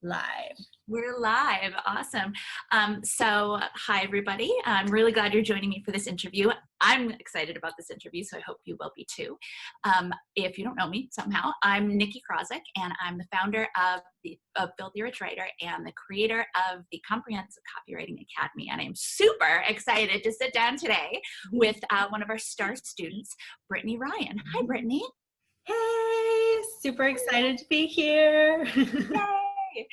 Live. We're live. Awesome. So hi, everybody. I'm really glad you're joining me for this interview. I'm excited about this interview, so I hope you will be too. If you don't know me somehow, I'm Nikki Krosick, and I'm the founder of Filthy Rich Writer and the creator of the Comprehensive Copywriting Academy. And I'm super excited to sit down today with one of our star students, Brittany Ryan. Hi, Brittany. Hey, super excited to be here. Yay!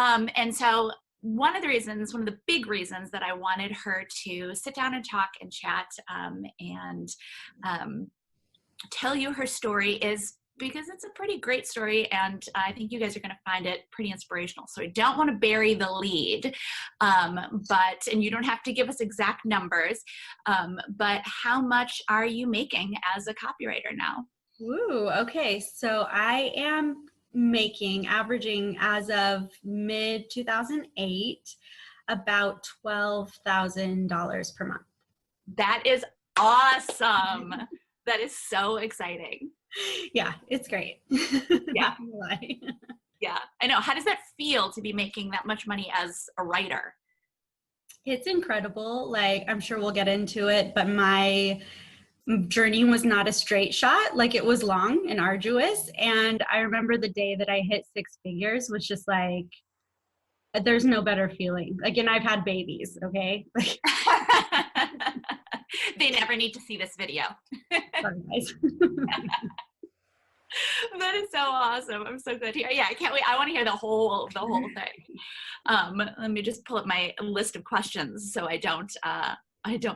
And so one of the big reasons that I wanted her to sit down and talk and chat and tell you her and is because it's a pretty great story, and I think you guys are going to find it pretty inspirational. So I don't want to bury the lead, and you don't have to give us exact numbers, but how much are you making as a copywriter now? Ooh, okay. So I am averaging as of mid 2008, about $12,000 per month. That is awesome. That is so exciting. Yeah, it's great. Yeah. Yeah, I know. How does that feel to be making that much money as a writer? It's incredible. Like, I'm sure we'll get into it, but my journey was not a straight shot. Like, it was long and arduous. And I remember the day that I hit six figures was just like, there's no better feeling. Like, and I've had babies, okay? They never need to see this video. Sorry, guys. That is so awesome. I'm so glad to hear. Yeah, I can't wait. I want to hear the whole thing. Let me just pull up my list of questions so I don't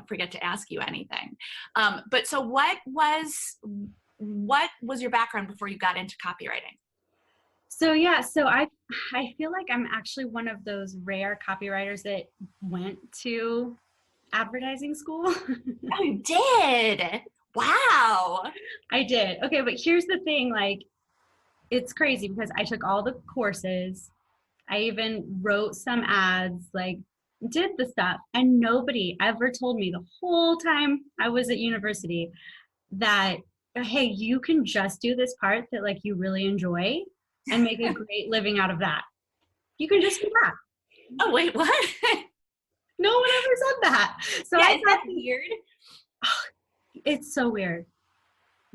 forget to ask you anything. But so what was your background before you got into copywriting? So I feel like I'm actually one of those rare copywriters that went to advertising school. Oh, you did? Wow. I did. Okay, but here's the thing, like, it's crazy because I took all the courses. I even wrote some ads, like, did the stuff, and nobody ever told me the whole time I was at university that, hey, you can just do this part that, like, you really enjoy and make a great living out of that. You can just do that. Oh, wait, what? No one ever said that. So yeah, is that weird? It's so weird.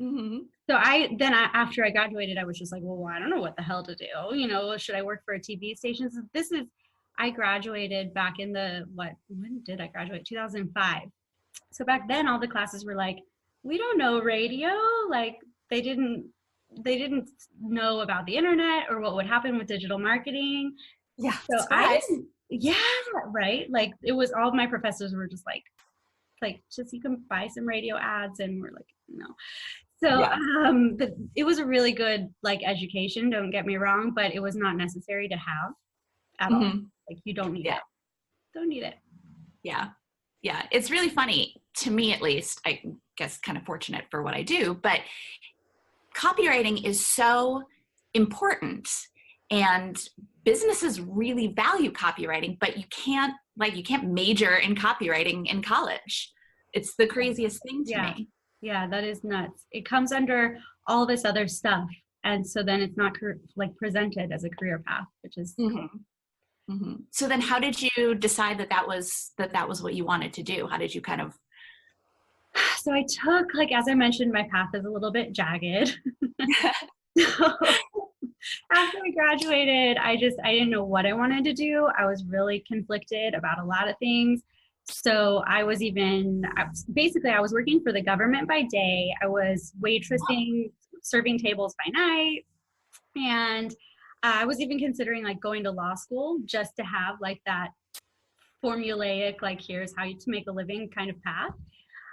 Mm-hmm. So after I graduated, I was just like, well, I don't know what the hell to do. You know, should I work for a TV station? So I graduated back in when did I graduate? 2005. So back then all the classes were like, we don't know radio. Like, they didn't know about the internet or what would happen with digital marketing. Yeah. So right. Like, it was, all of my professors were just like, just, you can buy some radio ads, and we're like, no. So it was a really good, like, education, don't get me wrong, but it was not necessary to have at all. Like, you don't need it. Don't need it. Yeah. Yeah. It's really funny, to me at least, I guess kind of fortunate for what I do, but copywriting is so important, and businesses really value copywriting, but you can't major in copywriting in college. It's the craziest thing to me. Yeah, that is nuts. It comes under all this other stuff, and so then it's not presented as a career path, which is So then how did you decide that was what you wanted to do? How did you kind of... So I took, like, as I mentioned, my path is a little bit jagged. So after I graduated, I didn't know what I wanted to do. I was really conflicted about a lot of things. So I was working for the government by day. I was waitressing, serving tables by night. And I was even considering, like, going to law school just to have, like, that formulaic, like, here's how to make a living kind of path.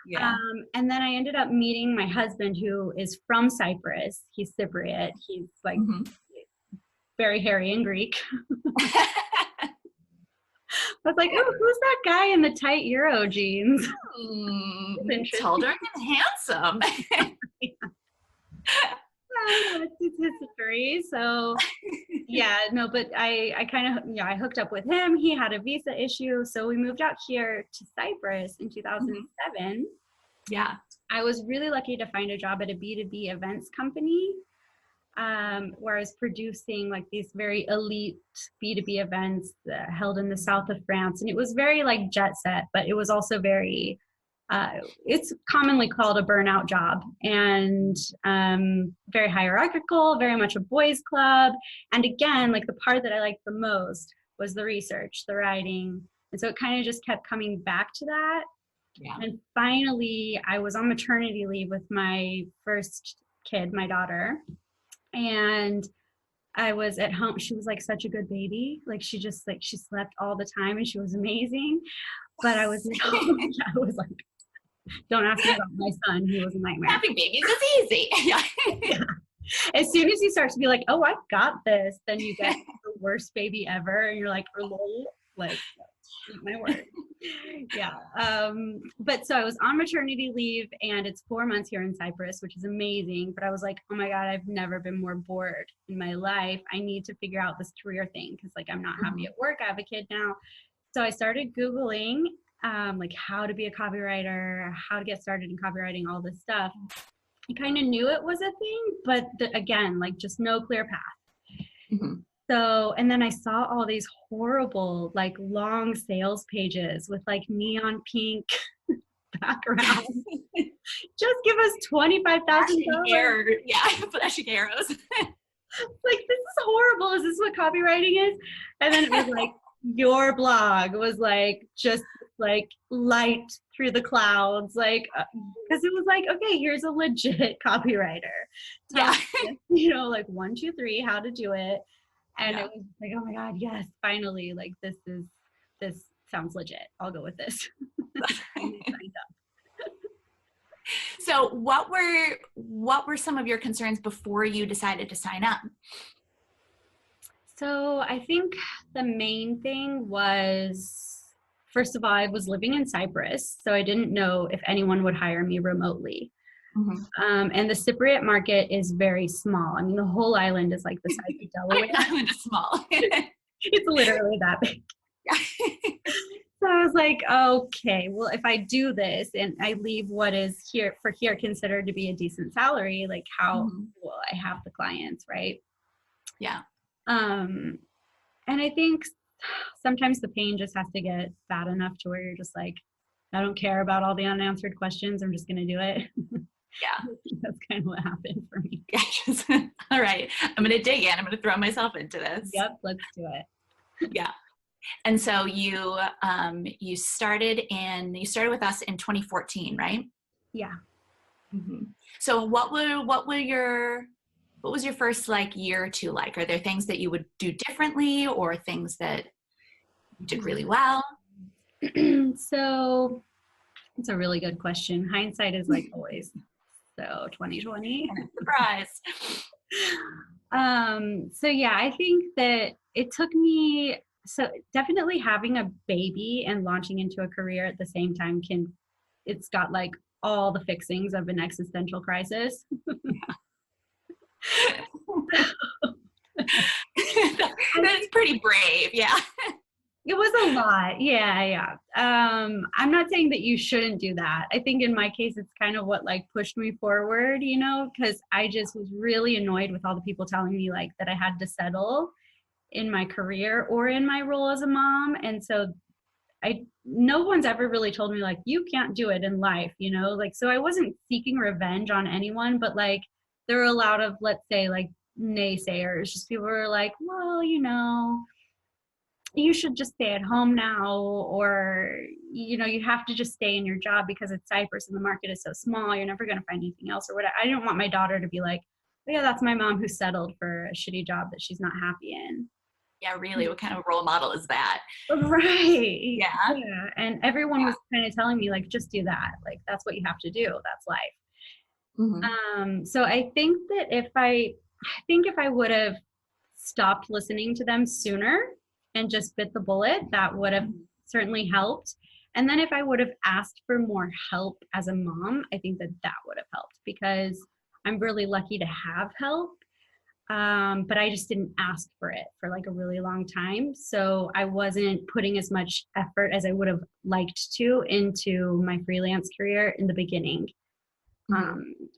Yeah. And then I ended up meeting my husband, who is from Cyprus. He's Cypriot. He's, like, very hairy and Greek. I was like, oh, who's that guy in the tight Euro jeans? Taller and handsome. It's his history. So but I hooked up with him. He had a visa issue. So we moved out here to Cyprus in 2007. Yeah. I was really lucky to find a job at a B2B events company. where I was producing like these very elite B2B events held in the south of France. And it was very like jet set, but it was also very, it's commonly called a burnout job, and very hierarchical, very much a boys club. And again, like the part that I liked the most was the research, the writing. And so it kind of just kept coming back to that. Yeah. And finally, I was on maternity leave with my first kid, my daughter. And I was at home. She was like such a good baby. Like she just like, she slept all the time and she was amazing. But I was like, oh, yeah, I was like, don't ask me about my son. He was a nightmare. Having babies is easy. Yeah. Yeah. As soon as you start to be like, oh, I've got this, then you get the worst baby ever. And you're like, like, eat my word. Yeah. But so I was on maternity leave, and it's 4 months here in Cyprus, which is amazing. But I was like, oh my God, I've never been more bored in my life. I need to figure out this career thing, because like I'm not happy at work. I have a kid now. So I started Googling like how to be a copywriter, how to get started in copywriting, all this stuff. I kind of knew it was a thing, but again, like just no clear path. Mm-hmm. So, and then I saw all these horrible, like long sales pages with like neon pink backgrounds. Just give us $25,000. Yeah, flashing arrows. Like, this is horrible. Is this what copywriting is? And then it was like, your blog was like, just like light through the clouds, like, because it was like, okay, here's a legit copywriter. Yeah. You know, like 1, 2, 3, how to do it. And it was like, oh my God, yes, finally, like this sounds legit. I'll go with this. So what were some of your concerns before you decided to sign up? So I think the main thing was, first of all, I was living in Cyprus, so I didn't know if anyone would hire me remotely. Mm-hmm. And the Cypriot market is very small. I mean, the whole island is like the size of Delaware. The island is small. It's literally that big. Yeah. So I was like, okay, well, if I do this and I leave what is here considered to be a decent salary, like how will I have the clients, right? Yeah. And I think sometimes the pain just has to get bad enough to where you're just like, I don't care about all the unanswered questions. I'm just going to do it. Yeah. That's kind of what happened for me. Yeah, all right. I'm going to dig in. I'm going to throw myself into this. Yep. Let's do it. Yeah. And so you started with us in 2014, right? Yeah. Mm-hmm. So what was your first like year or two like? Are there things that you would do differently, or things that you did really well? So it's a really good question. Hindsight is like always. So 2020. Surprise. So yeah, I think that it took me, so definitely having a baby and launching into a career at the same time it's got like all the fixings of an existential crisis. That's pretty brave. Yeah. It was a lot. Yeah. I'm not saying that you shouldn't do that. I think in my case, it's kind of what like pushed me forward, you know, because I just was really annoyed with all the people telling me like that I had to settle in my career or in my role as a mom. And so no one's ever really told me like, you can't do it in life, you know, like, so I wasn't seeking revenge on anyone, but like there were a lot of, let's say, like naysayers, just people were like, well, you know, you should just stay at home now, or, you know, you have to just stay in your job because it's Cyprus and the market is so small, you're never going to find anything else or whatever. I didn't want my daughter to be like, oh, yeah, that's my mom who settled for a shitty job that she's not happy in. Yeah, really? What kind of role model is that? Right. Yeah. And everyone was kind of telling me like, just do that. Like, that's what you have to do. That's life. Mm-hmm. So I think that if I would have stopped listening to them sooner and just bit the bullet, that would have certainly helped. And then if I would have asked for more help as a mom, I think that would have helped, because I'm really lucky to have help. But I just didn't ask for it for like a really long time. So I wasn't putting as much effort as I would have liked to into my freelance career in the beginning.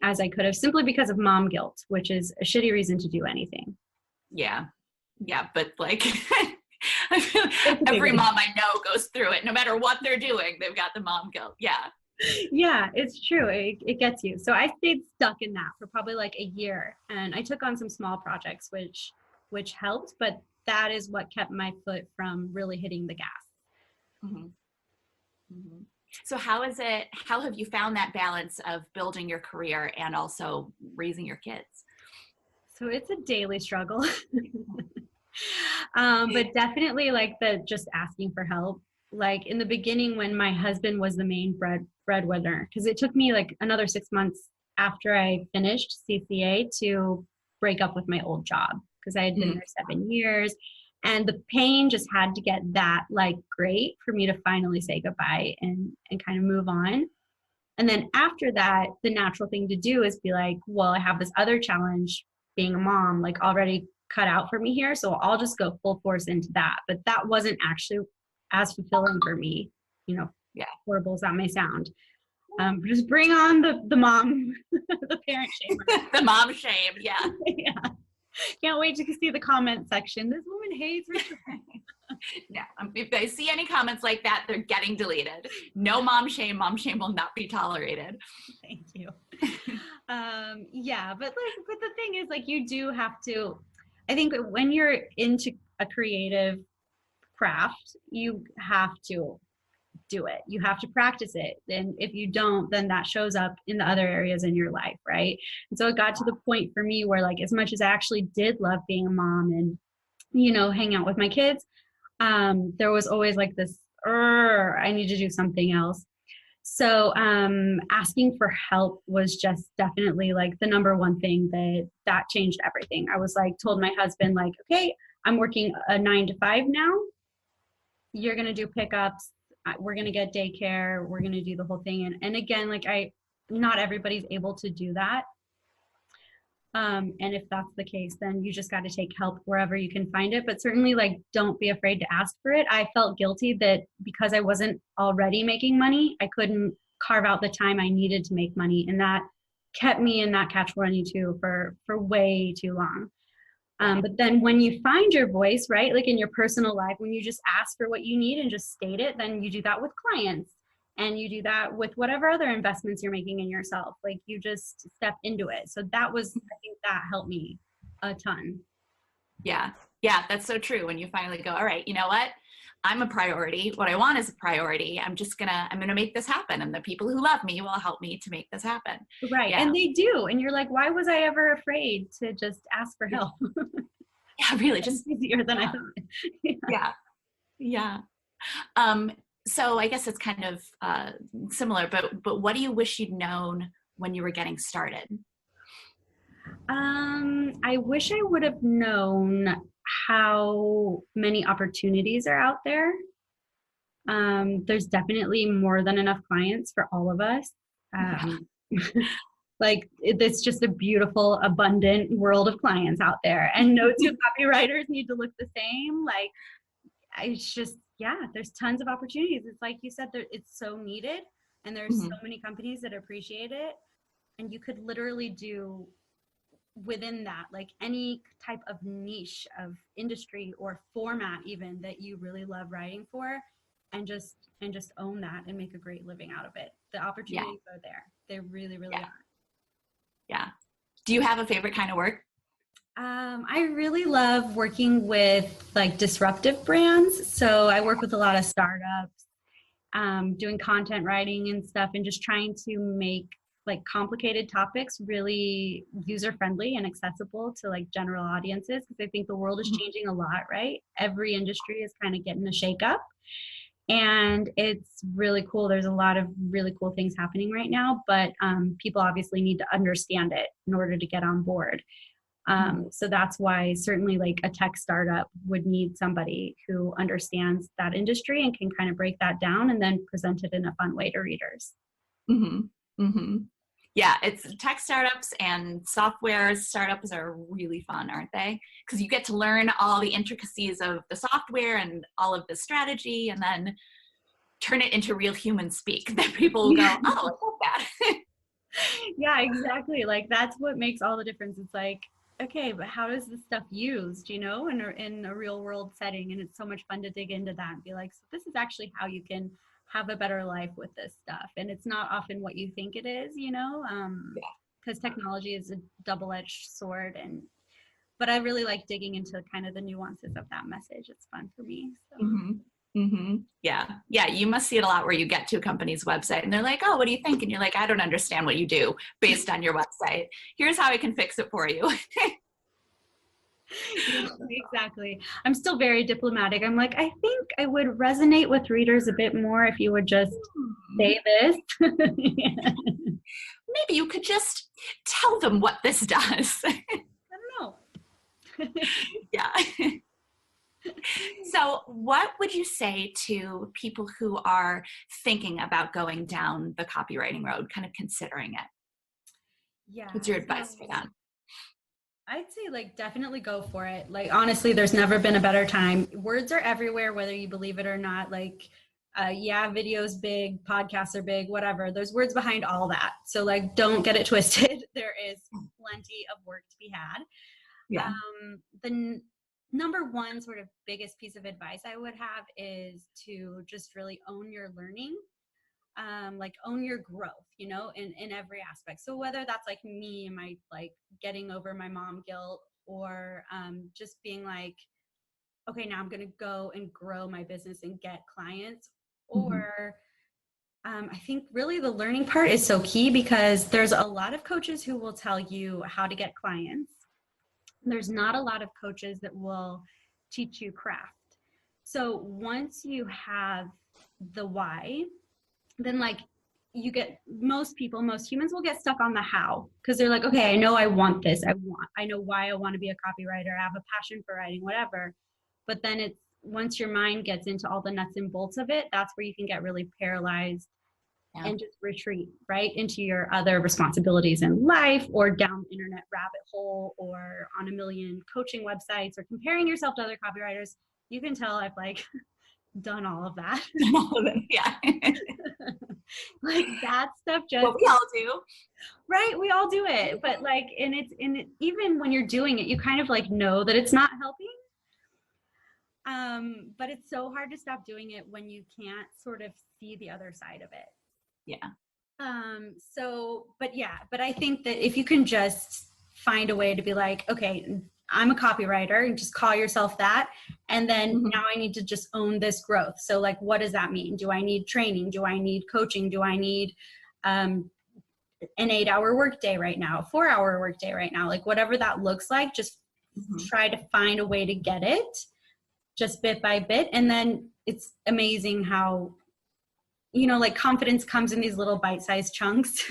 as I could have, simply because of mom guilt, which is a shitty reason to do anything. Yeah. Yeah. But like, I feel every mom I know goes through it. No matter what they're doing, they've got the mom guilt. Yeah. Yeah, it's true. It gets you. So I stayed stuck in that for probably like a year, and I took on some small projects, which helped, but that is what kept my foot from really hitting the gas. Mm-hmm. Mm-hmm. So how have you found that balance of building your career and also raising your kids? So it's a daily struggle. But definitely like the just asking for help. Like in the beginning when my husband was the main breadwinner, because it took me like another 6 months after I finished CCA to break up with my old job, because I had been there 7 years. And the pain just had to get that like great for me to finally say goodbye and kind of move on. And then after that, the natural thing to do is be like, well, I have this other challenge being a mom, like already cut out for me here. So I'll just go full force into that. But that wasn't actually as fulfilling for me, Yeah. Horrible as that may sound. Just bring on the mom, the parent shame. The mom shame. Yeah. Yeah. Can't wait to see the comment section. This woman hates me. No, if I see any comments like that, they're getting deleted. No mom shame. Mom shame will not be tolerated. Thank you. Yeah, but the thing is, like, you do have to, I think when you're into a creative craft, you have to do it. You have to practice it. And if you don't, then that shows up in the other areas in your life, right? And so it got to the point for me where, like, as much as I actually did love being a mom and, hang out with my kids, there was always like this, I need to do something else. So asking for help was just definitely like the number one thing that changed everything. I was like, told my husband, like, okay, I'm working a 9 to 5 now. You're going to do pickups. We're going to get daycare. We're going to do the whole thing. And again, like not everybody's able to do that. And if that's the case, then you just got to take help wherever you can find it. But certainly, like, don't be afraid to ask for it. I felt guilty that because I wasn't already making money, I couldn't carve out the time I needed to make money. And that kept me in that catch-22 for way too long. But then when you find your voice, right, like in your personal life, when you just ask for what you need and just state it, then you do that with clients. And you do that with whatever other investments you're making in yourself. Like, you just step into it. So I think that helped me a ton. Yeah. Yeah. That's so true. When you finally go, all right, you know what? I'm a priority. What I want is a priority. I'm going to make this happen. And the people who love me will help me to make this happen. Right. Yeah. And they do. And you're like, why was I ever afraid to just ask for help? Yeah, really. Just easier than I thought. Yeah. Yeah. So I guess it's kind of similar, but what do you wish you'd known when you were getting started? I wish I would have known how many opportunities are out there. There's definitely more than enough clients for all of us. Like, it's just a beautiful, abundant world of clients out there, and no two copywriters need to look the same. Like, it's just, yeah, there's tons of opportunities. It's like you said, it's so needed, and there's so many companies that appreciate it. And you could literally do within that, like, any type of niche of industry or format even that you really love writing for, and just own that and make a great living out of it. The opportunities are there. They really, really are. Yeah. Do you have a favorite kind of work? I really love working with like disruptive brands. So I work with a lot of startups, doing content writing and stuff, and just trying to make like complicated topics really user-friendly and accessible to like general audiences. Because I think the world is changing a lot, right? Every industry is kind of getting a shake-up. And it's really cool. There's a lot of really cool things happening right now, but people obviously need to understand it in order to get on board. So that's why certainly like a tech startup would need somebody who understands that industry and can kind of break that down and then present it in a fun way to readers. Mm-hmm. Mm-hmm. Yeah, it's tech startups and software startups are really fun, aren't they? Because you get to learn all the intricacies of the software and all of the strategy, and then turn it into real human speak that people will go, oh, I love that. Yeah, exactly. Like that's what makes all the difference. It's like, okay, but how is this stuff used, in a real world setting? And it's so much fun to dig into that and be like, so this is actually how you can have a better life with this stuff. And it's not often what you think it is, because technology is a double-edged sword. But I really like digging into kind of the nuances of that message. It's fun for me. So. Mm-hmm. Mm-hmm. Yeah. Yeah. You must see it a lot where you get to a company's website and they're like, oh, what do you think? And you're like, I don't understand what you do based on your website. Here's how I can fix it for you. Yeah, exactly. I'm still very diplomatic. I'm like, I think I would resonate with readers a bit more if you would just say this. Yeah. Maybe you could just tell them what this does. I don't know. Yeah. So what would you say to people who are thinking about going down the copywriting road, kind of considering it? Yeah. What's your advice for them? I'd say like definitely go for it. Like honestly, there's never been a better time. Words are everywhere, whether you believe it or not. Like, yeah, videos big, podcasts are big, whatever. There's words behind all that. So like, don't get it twisted. There is plenty of work to be had. Yeah. The number one sort of biggest piece of advice I would have is to just really own your learning. Like own your growth, in every aspect. So whether that's like me and my like getting over my mom guilt, or just being like, okay, now I'm going to go and grow my business and get clients, or I think really the learning part is so key, because there's a lot of coaches who will tell you how to get clients. There's not a lot of coaches that will teach you craft. So once you have the why, then like most humans will get stuck on the how, because they're like, okay, I know I want this. I know why I want to be a copywriter. I have a passion for writing, whatever. But then it's once your mind gets into all the nuts and bolts of it, that's where you can get really paralyzed and just retreat right into your other responsibilities in life, or down the internet rabbit hole, or on a million coaching websites, or comparing yourself to other copywriters. You can tell I've like done all of that. Yeah. Like that stuff just well, we all do, right, we all do it, but like, and even when you're doing it, you kind of like know that it's not helping, but it's so hard to stop doing it when you can't sort of see the other side of it. Yeah. But I think that if you can just find a way to be like, okay, I'm a copywriter, and just call yourself that. And then now I need to just own this growth. So like, what does that mean? Do I need training? Do I need coaching? Do I need an 8-hour workday right now, 4-hour workday right now? Like whatever that looks like, just try to find a way to get it just bit by bit. And then it's amazing how, like confidence comes in these little bite-sized chunks.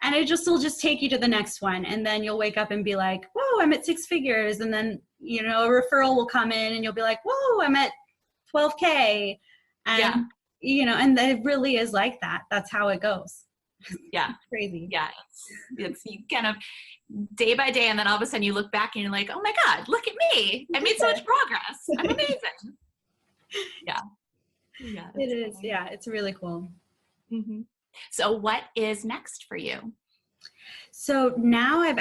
And it will just take you to the next one. And then you'll wake up and be like, whoa, I'm at 6 figures. And then, a referral will come in and you'll be like, whoa, I'm at 12K. And, and it really is like that. That's how it goes. Yeah. It's crazy. Yeah. It's you kind of day by day. And then all of a sudden you look back and you're like, oh my God, look at me. I made so much progress. I'm amazing. Yeah. Yeah. It is. Funny. Yeah. It's really cool. Mm-hmm. So what is next for you? So now I've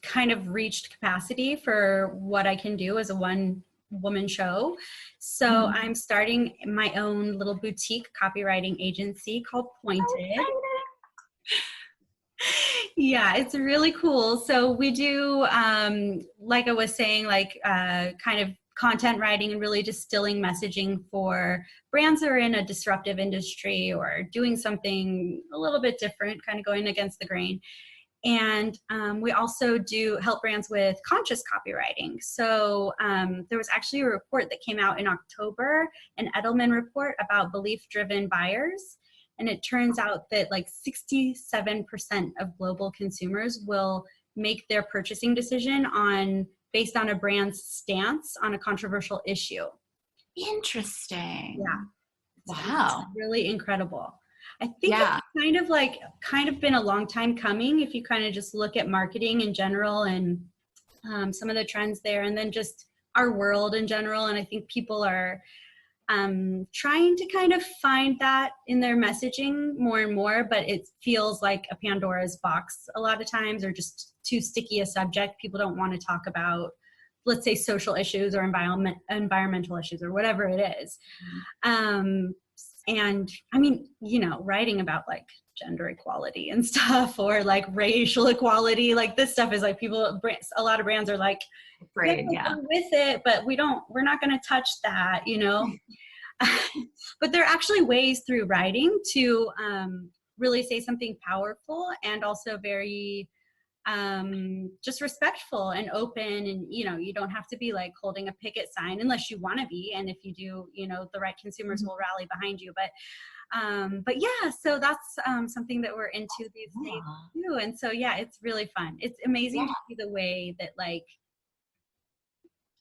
kind of reached capacity for what I can do as a one-woman show. So I'm starting my own little boutique copywriting agency called Pointed. Yeah, it's really cool. So we do, like I was saying, like kind of content writing and really distilling messaging for brands that are in a disruptive industry or doing something a little bit different, kind of going against the grain. And we also do help brands with conscious copywriting. So there was actually a report that came out in October, an Edelman report about belief-driven buyers. And it turns out that like 67% of global consumers will make their purchasing decision based on a brand's stance on a controversial issue. Interesting. Yeah. Wow. It's really incredible. I think it's kind of been a long time coming if you kind of just look at marketing in general and some of the trends there, and then just our world in general. And I think people are trying to kind of find that in their messaging more and more, but it feels like a Pandora's box a lot of times, or just too sticky a subject. People don't want to talk about, let's say, social issues or environmental issues or whatever it is. And I mean, you know, writing about like gender equality and stuff, or like racial equality, like this stuff is like a lot of brands are like, Right, yeah. we're with it, but we're not going to touch that, you know. But there are actually ways through writing to really say something powerful and also very just respectful and open. And, you know, you don't have to be like holding a picket sign unless you want to be. And if you do, you know, the right consumers will rally behind you. But yeah, so that's something that we're into these days too. And so, yeah, it's really fun. It's amazing to see the way that, like,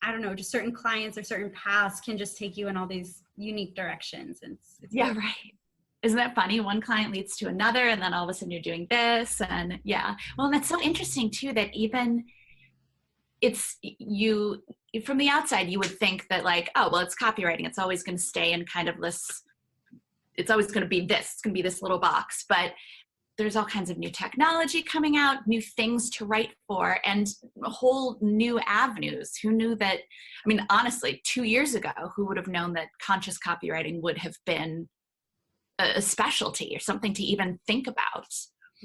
I don't know, just certain clients or certain paths can just take you in all these unique directions. And it's yeah, really right. Isn't that funny? One client leads to another, and then all of a sudden you're doing this. And yeah, well, and that's so interesting too, that even it's you from the outside, you would think that like, oh, well, it's copywriting. It's always going to stay in kind of this, it's always going to be this, it's going to be this little box, but there's all kinds of new technology coming out, new things to write for, and whole new avenues. Who knew that? I mean, honestly, 2 years ago, who would have known that conscious copywriting would have been a specialty or something to even think about?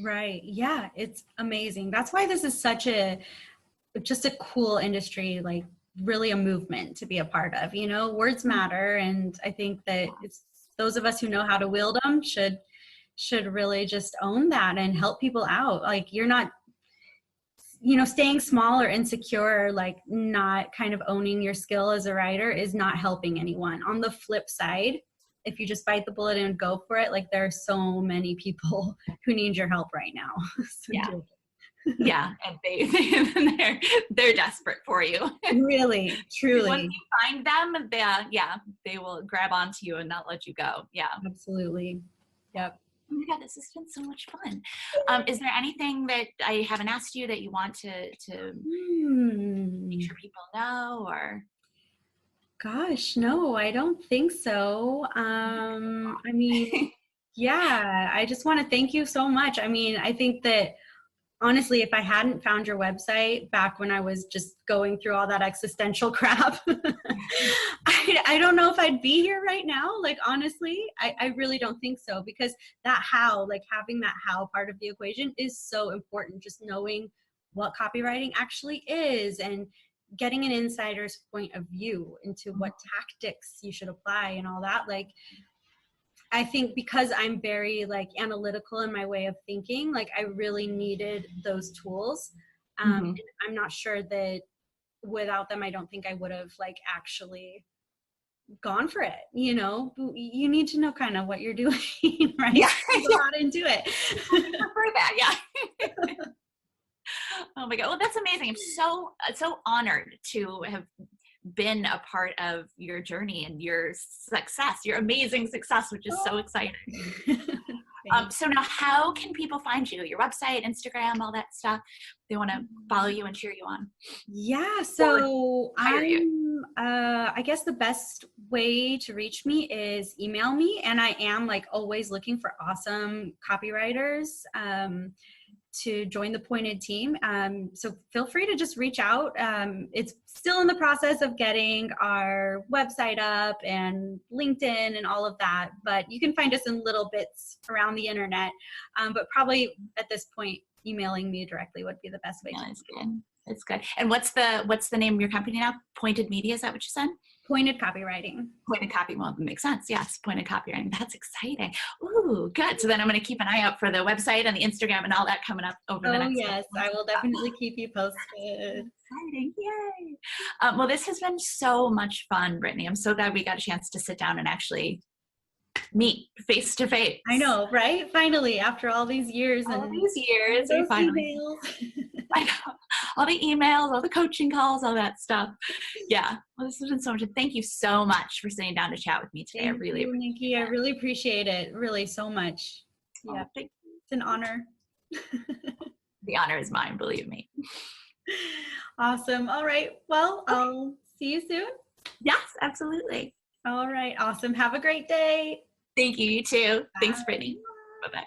Right. Yeah, it's amazing. That's why this is just a cool industry, like really a movement to be a part of. You know, words matter. And I think that it's those of us who know how to wield them should really just own that and help people out. Like, you're not, you know, staying small or insecure, like not kind of owning your skill as a writer is not helping anyone. On the flip side, if you just bite the bullet and go for it, like there are so many people who need your help right now. So yeah. Yeah, and they're desperate for you. Really, truly. Once you find them, they will grab onto you and not let you go. Yeah, absolutely. Yep. Oh my God, this has been so much fun. Is there anything that I haven't asked you that you want to make sure people know, or? Gosh, no, I don't think so. I mean, yeah, I just want to thank you so much. I mean, I think that honestly, if I hadn't found your website back when I was just going through all that existential crap, I don't know if I'd be here right now. Like, honestly, I really don't think so, because that how, like having that how part of the equation is so important. Just knowing what copywriting actually is and getting an insider's point of view into what tactics you should apply and all that. Like, I think because I'm very like analytical in my way of thinking, like I really needed those tools. And I'm not sure that without them, I don't think I would have like actually gone for it. You know, you need to know kind of what you're doing, right? Yeah. Go out and do it. I prefer that. Yeah. Oh my God. Well, that's amazing. I'm so honored to have been a part of your journey and your success, your amazing success, which is so exciting. So now, how can people find you? Your website, Instagram, all that stuff. They want to follow you and cheer you on. Yeah, so I guess the best way to reach me is email me, and I am like always looking for awesome copywriters to join the Pointed team. So feel free to just reach out. It's still in the process of getting our website up and LinkedIn and all of that, but you can find us in little bits around the internet. But probably at this point, emailing me directly would be the best way. That's good. That's good. And what's the name of your company now? Pointed Media, is that what you said? Pointed Copywriting. Pointed Copy, well, it makes sense. Yes, Pointed Copywriting. That's exciting. Ooh, good. So then I'm going to keep an eye out for the website and the Instagram and all that coming up over the next. Oh yes, I will definitely keep you posted. Exciting. Yay. Well, this has been so much fun, Brittany. I'm so glad we got a chance to sit down and actually meet face to face. I know, right? Finally, after all these years. We finally. I know. All the emails, all the coaching calls, all that stuff. Yeah. Well, this has been so much. Thank you so much for sitting down to chat with me today. Thank you, Nikki. I really appreciate it. Really, so much. Yeah. It's an honor. The honor is mine, believe me. Awesome. All right. Well, I'll see you soon. Yes, absolutely. All right. Awesome. Have a great day. Thank you. You too. Thanks, Bye. Brittany. Bye-bye.